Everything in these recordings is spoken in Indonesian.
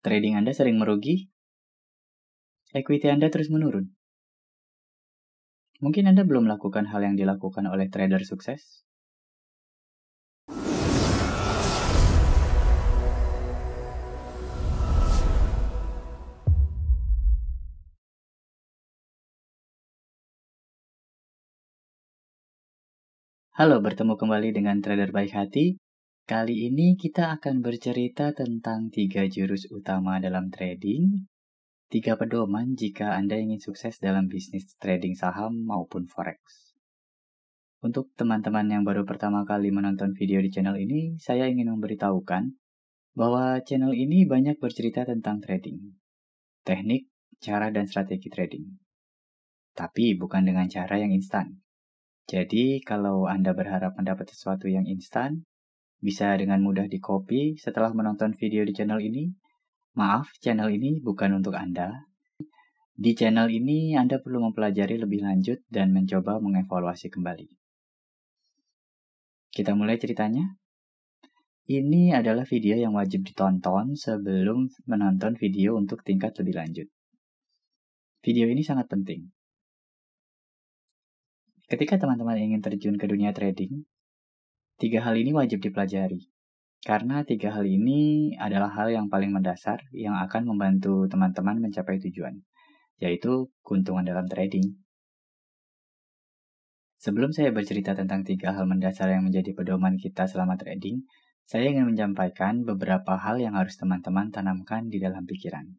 Trading Anda sering merugi? Equity Anda terus menurun? Mungkin Anda belum melakukan hal yang dilakukan oleh trader sukses? Halo, bertemu kembali dengan Trader Baik Hati. Kali ini kita akan bercerita tentang 3 jurus utama dalam trading, 3 pedoman jika Anda ingin sukses dalam bisnis trading saham maupun forex. Untuk teman-teman yang baru pertama kali menonton video di channel ini, saya ingin memberitahukan bahwa channel ini banyak bercerita tentang trading, teknik, cara, dan strategi trading. Tapi bukan dengan cara yang instan. Jadi, kalau Anda berharap mendapat sesuatu yang instan, bisa dengan mudah di-copy setelah menonton video di channel ini. Maaf, channel ini bukan untuk Anda. Di channel ini, Anda perlu mempelajari lebih lanjut dan mencoba mengevaluasi kembali. Kita mulai ceritanya. Ini adalah video yang wajib ditonton sebelum menonton video untuk tingkat lebih lanjut. Video ini sangat penting. Ketika teman-teman ingin terjun ke dunia trading, 3 hal ini wajib dipelajari. Karena 3 hal ini adalah hal yang paling mendasar yang akan membantu teman-teman mencapai tujuan, yaitu keuntungan dalam trading. Sebelum saya bercerita tentang 3 hal mendasar yang menjadi pedoman kita selama trading, saya ingin menyampaikan beberapa hal yang harus teman-teman tanamkan di dalam pikiran.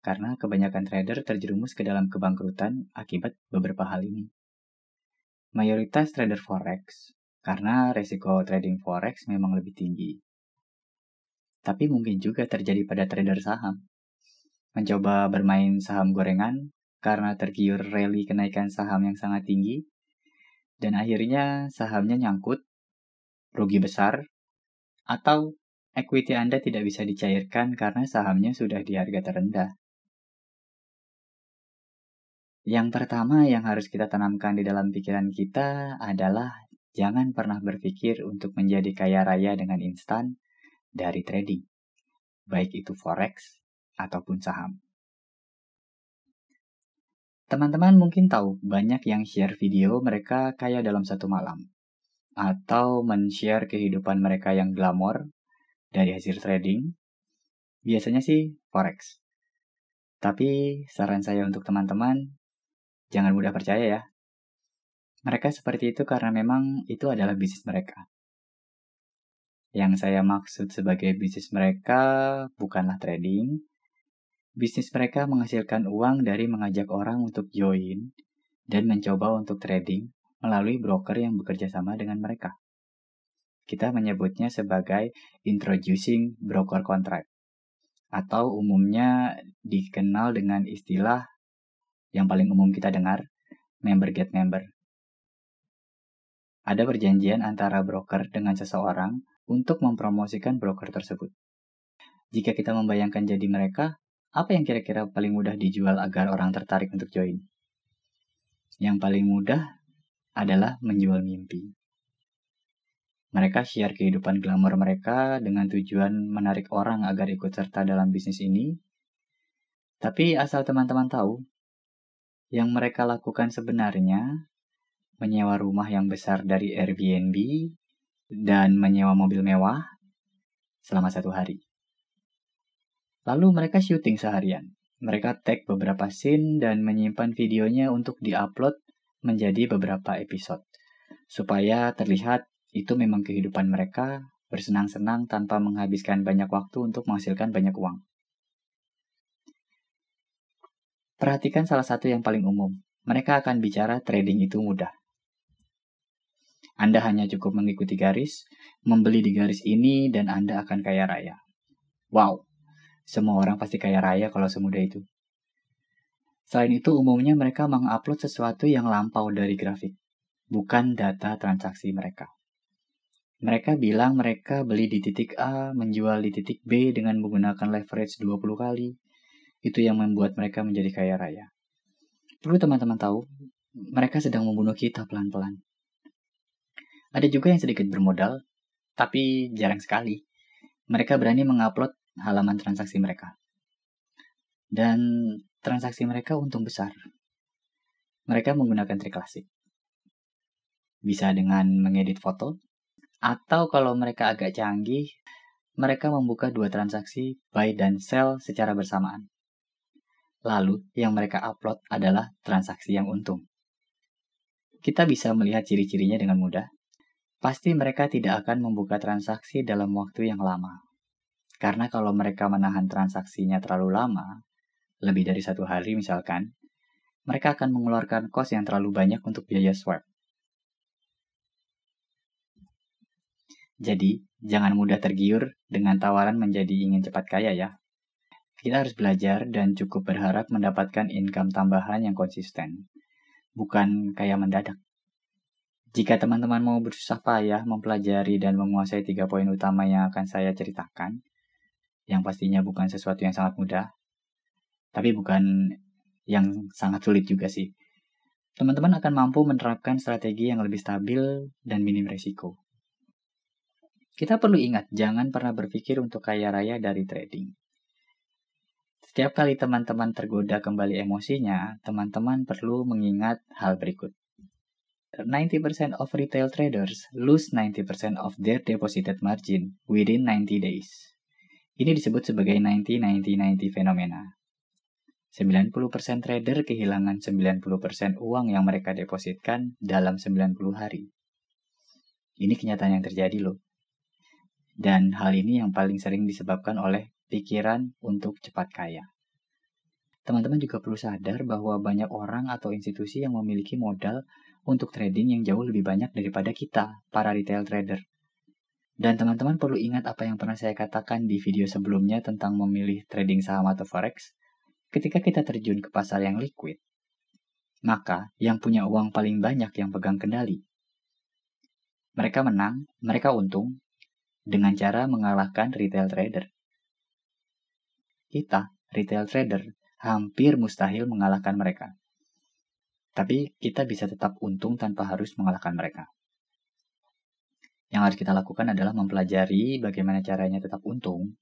Karena kebanyakan trader terjerumus ke dalam kebangkrutan akibat beberapa hal ini. Mayoritas trader forex, karena resiko trading forex memang lebih tinggi. Tapi mungkin juga terjadi pada trader saham. Mencoba bermain saham gorengan karena tergiur rally kenaikan saham yang sangat tinggi, dan akhirnya sahamnya nyangkut, rugi besar, atau equity Anda tidak bisa dicairkan karena sahamnya sudah di harga terendah. Yang pertama yang harus kita tanamkan di dalam pikiran kita adalah jangan pernah berpikir untuk menjadi kaya raya dengan instan dari trading, baik itu forex ataupun saham. Teman-teman mungkin tahu banyak yang share video mereka kaya dalam satu malam, atau men-share kehidupan mereka yang glamor dari hasil trading, biasanya sih forex. Tapi saran saya untuk teman-teman, jangan mudah percaya ya. Mereka seperti itu karena memang itu adalah bisnis mereka. Yang saya maksud sebagai bisnis mereka bukanlah trading. Bisnis mereka menghasilkan uang dari mengajak orang untuk join dan mencoba untuk trading melalui broker yang bekerja sama dengan mereka. Kita menyebutnya sebagai introducing broker contract, atau umumnya dikenal dengan istilah yang paling umum kita dengar, member get member. Ada perjanjian antara broker dengan seseorang untuk mempromosikan broker tersebut. Jika kita membayangkan jadi mereka, apa yang kira-kira paling mudah dijual agar orang tertarik untuk join? Yang paling mudah adalah menjual mimpi. Mereka share kehidupan glamor mereka dengan tujuan menarik orang agar ikut serta dalam bisnis ini. Tapi asal teman-teman tahu, yang mereka lakukan sebenarnya menyewa rumah yang besar dari Airbnb dan menyewa mobil mewah selama 1 hari. Lalu mereka syuting seharian. Mereka tag beberapa scene dan menyimpan videonya untuk diupload menjadi beberapa episode. Supaya terlihat itu memang kehidupan mereka bersenang-senang tanpa menghabiskan banyak waktu untuk menghasilkan banyak uang. Perhatikan salah satu yang paling umum. Mereka akan bicara trading itu mudah. Anda hanya cukup mengikuti garis, membeli di garis ini, dan Anda akan kaya raya. Wow, semua orang pasti kaya raya kalau semudah itu. Selain itu, umumnya mereka mengupload sesuatu yang lampau dari grafik, bukan data transaksi mereka. Mereka bilang mereka beli di titik A, menjual di titik B dengan menggunakan leverage 20 kali. Itu yang membuat mereka menjadi kaya raya. Perlu teman-teman tahu, mereka sedang membunuh kita pelan-pelan. Ada juga yang sedikit bermodal, tapi jarang sekali. Mereka berani mengupload halaman transaksi mereka. Dan transaksi mereka untung besar. Mereka menggunakan trik klasik. Bisa dengan mengedit foto, atau kalau mereka agak canggih, mereka membuka 2 transaksi buy dan sell secara bersamaan. Lalu, yang mereka upload adalah transaksi yang untung. Kita bisa melihat ciri-cirinya dengan mudah. Pasti mereka tidak akan membuka transaksi dalam waktu yang lama. Karena kalau mereka menahan transaksinya terlalu lama, lebih dari 1 hari misalkan, mereka akan mengeluarkan kos yang terlalu banyak untuk biaya swap. Jadi, jangan mudah tergiur dengan tawaran menjadi ingin cepat kaya ya. Kita harus belajar dan cukup berharap mendapatkan income tambahan yang konsisten, bukan kaya mendadak. Jika teman-teman mau bersusah payah mempelajari dan menguasai 3 poin utama yang akan saya ceritakan, yang pastinya bukan sesuatu yang sangat mudah, tapi bukan yang sangat sulit juga sih. Teman-teman akan mampu menerapkan strategi yang lebih stabil dan minim resiko. Kita perlu ingat, jangan pernah berpikir untuk kaya raya dari trading. Setiap kali teman-teman tergoda kembali emosinya, teman-teman perlu mengingat hal berikut. 90% of retail traders lose 90% of their deposited margin within 90 days. Ini disebut sebagai 90-90-90 fenomena. 90% trader kehilangan 90% uang yang mereka depositkan dalam 90 hari. Ini kenyataan yang terjadi loh. Dan hal ini yang paling sering disebabkan oleh pikiran untuk cepat kaya. Teman-teman juga perlu sadar bahwa banyak orang atau institusi yang memiliki modal untuk trading yang jauh lebih banyak daripada kita, para retail trader. Dan teman-teman perlu ingat apa yang pernah saya katakan di video sebelumnya tentang memilih trading saham atau forex. Ketika kita terjun ke pasar yang liquid, maka yang punya uang paling banyak yang pegang kendali. Mereka menang, mereka untung, dengan cara mengalahkan retail trader. Kita, retail trader, hampir mustahil mengalahkan mereka. Tapi kita bisa tetap untung tanpa harus mengalahkan mereka. Yang harus kita lakukan adalah mempelajari bagaimana caranya tetap untung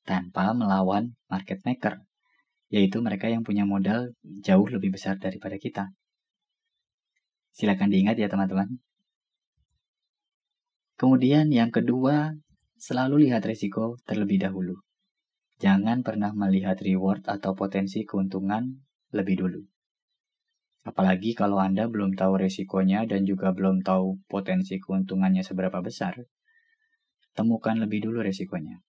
tanpa melawan market maker, yaitu mereka yang punya modal jauh lebih besar daripada kita. Silakan diingat ya teman-teman. Kemudian yang kedua, selalu lihat risiko terlebih dahulu. Jangan pernah melihat reward atau potensi keuntungan lebih dulu. Apalagi kalau Anda belum tahu risikonya dan juga belum tahu potensi keuntungannya seberapa besar, temukan lebih dulu risikonya.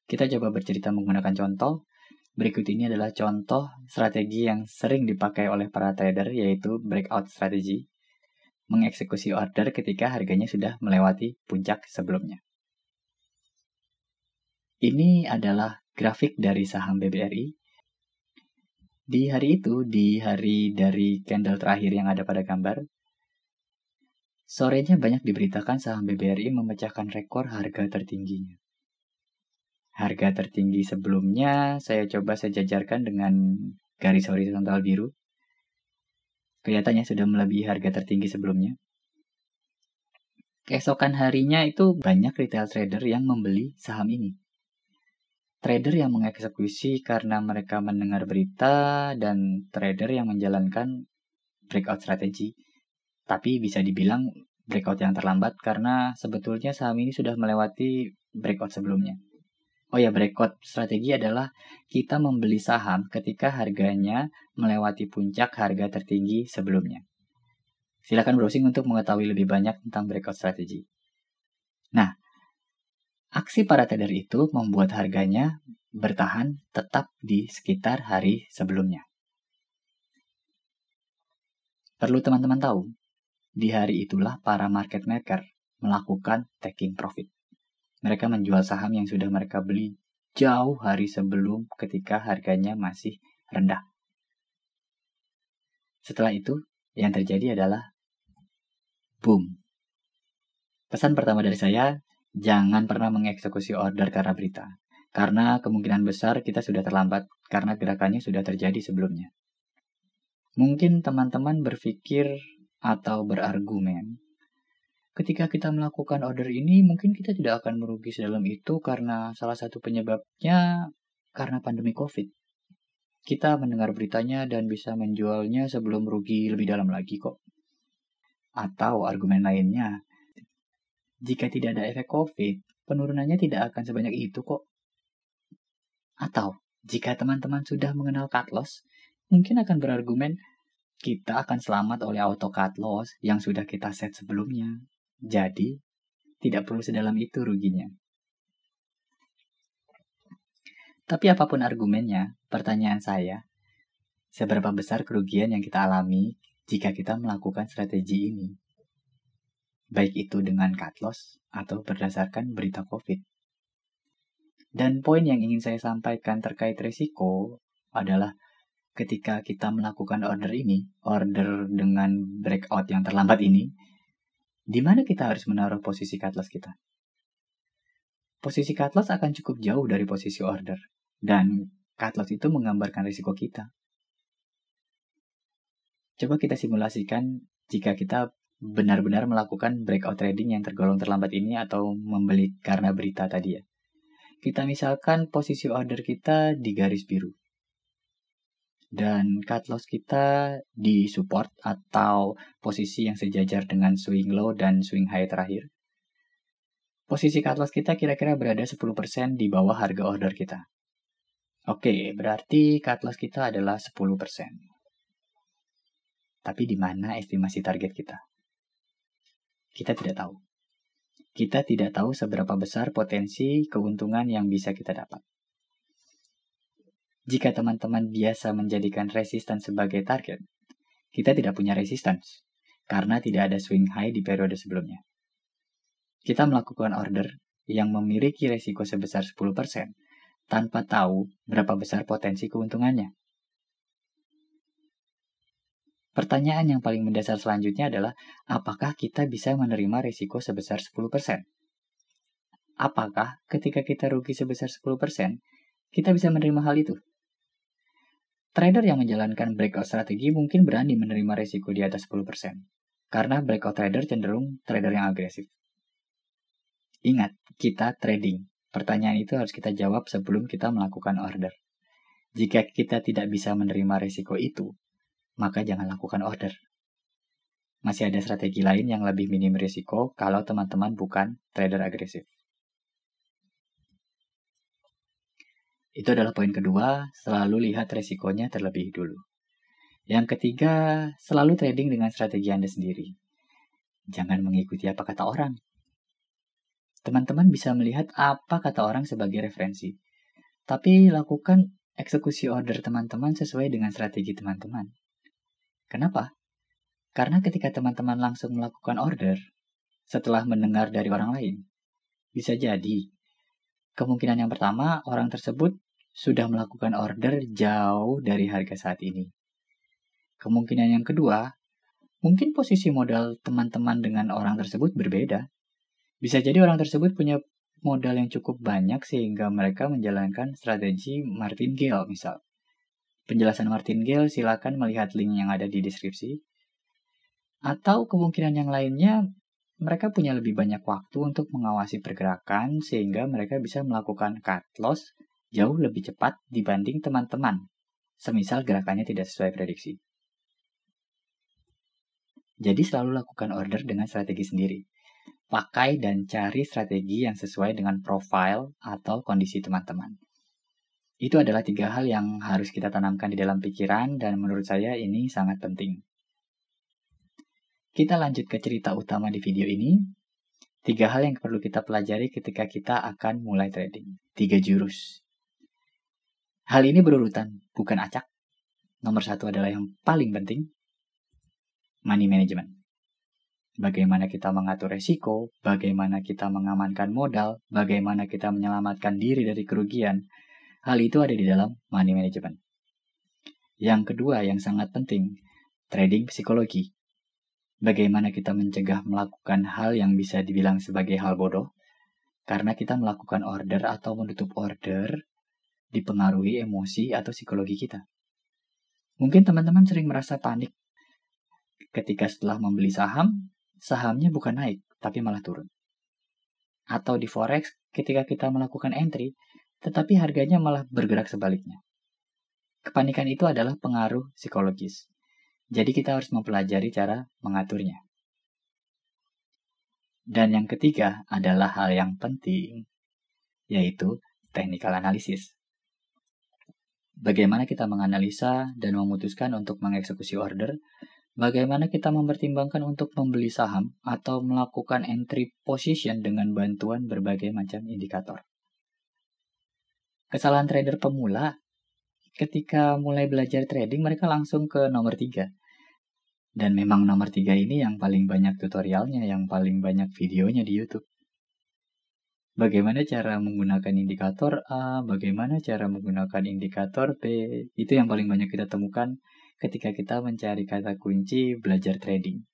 Kita coba bercerita menggunakan contoh. Berikut ini adalah contoh strategi yang sering dipakai oleh para trader, yaitu breakout strategy. Mengeksekusi order ketika harganya sudah melewati puncak sebelumnya. Ini adalah grafik dari saham BBRI. Di hari itu, di hari dari candle terakhir yang ada pada gambar, sorenya banyak diberitakan saham BBRI memecahkan rekor harga tertingginya. Harga tertinggi sebelumnya saya coba sejajarkan dengan garis horizontal biru. Kelihatannya sudah melebihi harga tertinggi sebelumnya. Keesokan harinya itu banyak retail trader yang membeli saham ini. Trader yang mengeksekusi karena mereka mendengar berita dan trader yang menjalankan breakout strategi. Tapi bisa dibilang breakout yang terlambat karena sebetulnya saham ini sudah melewati breakout sebelumnya. Oh ya, breakout strategi adalah kita membeli saham ketika harganya melewati puncak harga tertinggi sebelumnya. Silakan browsing untuk mengetahui lebih banyak tentang breakout strategi. Nah, aksi para trader itu membuat harganya bertahan tetap di sekitar hari sebelumnya. Perlu teman-teman tahu, di hari itulah para market maker melakukan taking profit. Mereka menjual saham yang sudah mereka beli jauh hari sebelum ketika harganya masih rendah. Setelah itu, yang terjadi adalah boom. Pesan pertama dari saya, jangan pernah mengeksekusi order karena berita. Karena kemungkinan besar kita sudah terlambat karena gerakannya sudah terjadi sebelumnya. Mungkin teman-teman berpikir atau berargumen, Ketika kita melakukan order ini, mungkin kita tidak akan merugi sedalam itu karena salah satu penyebabnya karena pandemi COVID. Kita mendengar beritanya dan bisa menjualnya sebelum rugi lebih dalam lagi kok. Atau argumen lainnya, jika tidak ada efek COVID, penurunannya tidak akan sebanyak itu kok. Atau, jika teman-teman sudah mengenal cut loss, mungkin akan berargumen, kita akan selamat oleh auto cut loss yang sudah kita set sebelumnya. Jadi, tidak perlu sedalam itu ruginya. Tapi apapun argumennya, pertanyaan saya, seberapa besar kerugian yang kita alami jika kita melakukan strategi ini? Baik itu dengan cut loss atau berdasarkan berita COVID. Dan poin yang ingin saya sampaikan terkait risiko adalah ketika kita melakukan order ini, order dengan breakout yang terlambat ini, di mana kita harus menaruh posisi cut loss kita? Posisi cut loss akan cukup jauh dari posisi order, dan cut loss itu menggambarkan risiko kita. Coba kita simulasikan jika kita benar-benar melakukan breakout trading yang tergolong terlambat ini atau membeli karena berita tadi ya. Kita misalkan posisi order kita di garis biru. Dan cut loss kita di support atau posisi yang sejajar dengan swing low dan swing high terakhir. Posisi cut loss kita kira-kira berada 10% di bawah harga order kita. Oke, berarti cut loss kita adalah 10%. Tapi di mana estimasi target kita? Kita tidak tahu. Kita tidak tahu seberapa besar potensi keuntungan yang bisa kita dapat. Jika teman-teman biasa menjadikan resistance sebagai target, kita tidak punya resistance, karena tidak ada swing high di periode sebelumnya. Kita melakukan order yang memiliki resiko sebesar 10%, tanpa tahu berapa besar potensi keuntungannya. Pertanyaan yang paling mendasar selanjutnya adalah, apakah kita bisa menerima resiko sebesar 10%? Apakah ketika kita rugi sebesar 10%, kita bisa menerima hal itu? Trader yang menjalankan breakout strategi mungkin berani menerima risiko di atas 10%, karena breakout trader cenderung trader yang agresif. Ingat, kita trading. Pertanyaan itu harus kita jawab sebelum kita melakukan order. Jika kita tidak bisa menerima risiko itu, maka jangan lakukan order. Masih ada strategi lain yang lebih minim risiko kalau teman-teman bukan trader agresif. Itu adalah poin kedua, selalu lihat resikonya terlebih dulu. Yang ketiga, selalu trading dengan strategi Anda sendiri. Jangan mengikuti apa kata orang. Teman-teman bisa melihat apa kata orang sebagai referensi. Tapi lakukan eksekusi order teman-teman sesuai dengan strategi teman-teman. Kenapa? Karena ketika teman-teman langsung melakukan order, setelah mendengar dari orang lain, bisa jadi kemungkinan yang pertama, orang tersebut sudah melakukan order jauh dari harga saat ini. Kemungkinan yang kedua, mungkin posisi modal teman-teman dengan orang tersebut berbeda. Bisa jadi orang tersebut punya modal yang cukup banyak sehingga mereka menjalankan strategi martingale misal. Penjelasan martingale silakan melihat link yang ada di deskripsi. Atau kemungkinan yang lainnya, mereka punya lebih banyak waktu untuk mengawasi pergerakan sehingga mereka bisa melakukan cut loss jauh lebih cepat dibanding teman-teman, semisal gerakannya tidak sesuai prediksi. Jadi selalu lakukan order dengan strategi sendiri. Pakai dan cari strategi yang sesuai dengan profil atau kondisi teman-teman. Itu adalah 3 hal yang harus kita tanamkan di dalam pikiran dan menurut saya ini sangat penting. Kita lanjut ke cerita utama di video ini. 3 hal yang perlu kita pelajari ketika kita akan mulai trading. 3 jurus. Hal ini berurutan, bukan acak. Nomor 1 adalah yang paling penting, money management. Bagaimana kita mengatur resiko, bagaimana kita mengamankan modal, bagaimana kita menyelamatkan diri dari kerugian. Hal itu ada di dalam money management. Yang kedua yang sangat penting, trading psikologi. Bagaimana kita mencegah melakukan hal yang bisa dibilang sebagai hal bodoh, karena kita melakukan order atau menutup order dipengaruhi emosi atau psikologi kita. Mungkin teman-teman sering merasa panik ketika setelah membeli saham, sahamnya bukan naik, tapi malah turun. Atau di forex, ketika kita melakukan entry, tetapi harganya malah bergerak sebaliknya. Kepanikan itu adalah pengaruh psikologis. Jadi kita harus mempelajari cara mengaturnya. Dan yang ketiga adalah hal yang penting, yaitu technical analysis. Bagaimana kita menganalisa dan memutuskan untuk mengeksekusi order, bagaimana kita mempertimbangkan untuk membeli saham atau melakukan entry position dengan bantuan berbagai macam indikator. Kesalahan trader pemula, ketika mulai belajar trading mereka langsung ke nomor 3. Dan memang nomor 3 ini yang paling banyak tutorialnya, yang paling banyak videonya di YouTube. Bagaimana cara menggunakan indikator A, bagaimana cara menggunakan indikator B, itu yang paling banyak kita temukan ketika kita mencari kata kunci belajar trading.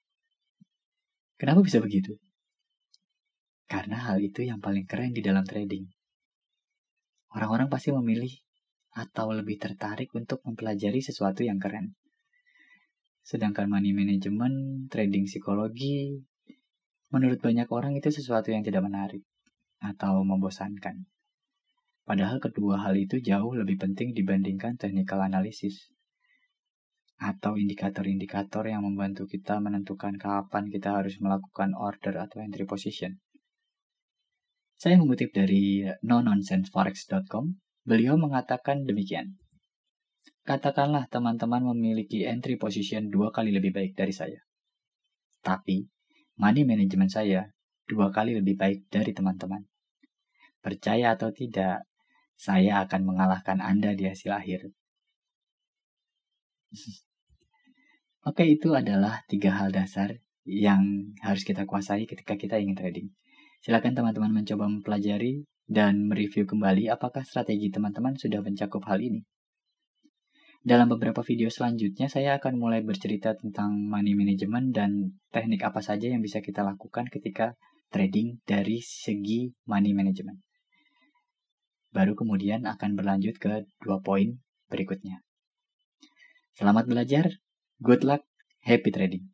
Kenapa bisa begitu? Karena hal itu yang paling keren di dalam trading. Orang-orang pasti memilih atau lebih tertarik untuk mempelajari sesuatu yang keren. Sedangkan money management, trading psikologi, menurut banyak orang itu sesuatu yang tidak menarik atau membosankan. Padahal kedua hal itu jauh lebih penting dibandingkan technical analysis atau indikator-indikator yang membantu kita menentukan kapan kita harus melakukan order atau entry position. Saya mengutip dari nononsenseforex.com, beliau mengatakan demikian. Katakanlah teman-teman memiliki entry position 2 kali lebih baik dari saya. Tapi, money management saya 2 kali lebih baik dari teman-teman. Percaya atau tidak, saya akan mengalahkan Anda di hasil akhir. Oke, itu adalah 3 hal dasar yang harus kita kuasai ketika kita ingin trading. Silakan teman-teman mencoba mempelajari dan mereview kembali apakah strategi teman-teman sudah mencakup hal ini. Dalam beberapa video selanjutnya, saya akan mulai bercerita tentang money management dan teknik apa saja yang bisa kita lakukan ketika trading dari segi money management. Baru kemudian akan berlanjut ke 2 poin berikutnya. Selamat belajar, good luck, happy trading!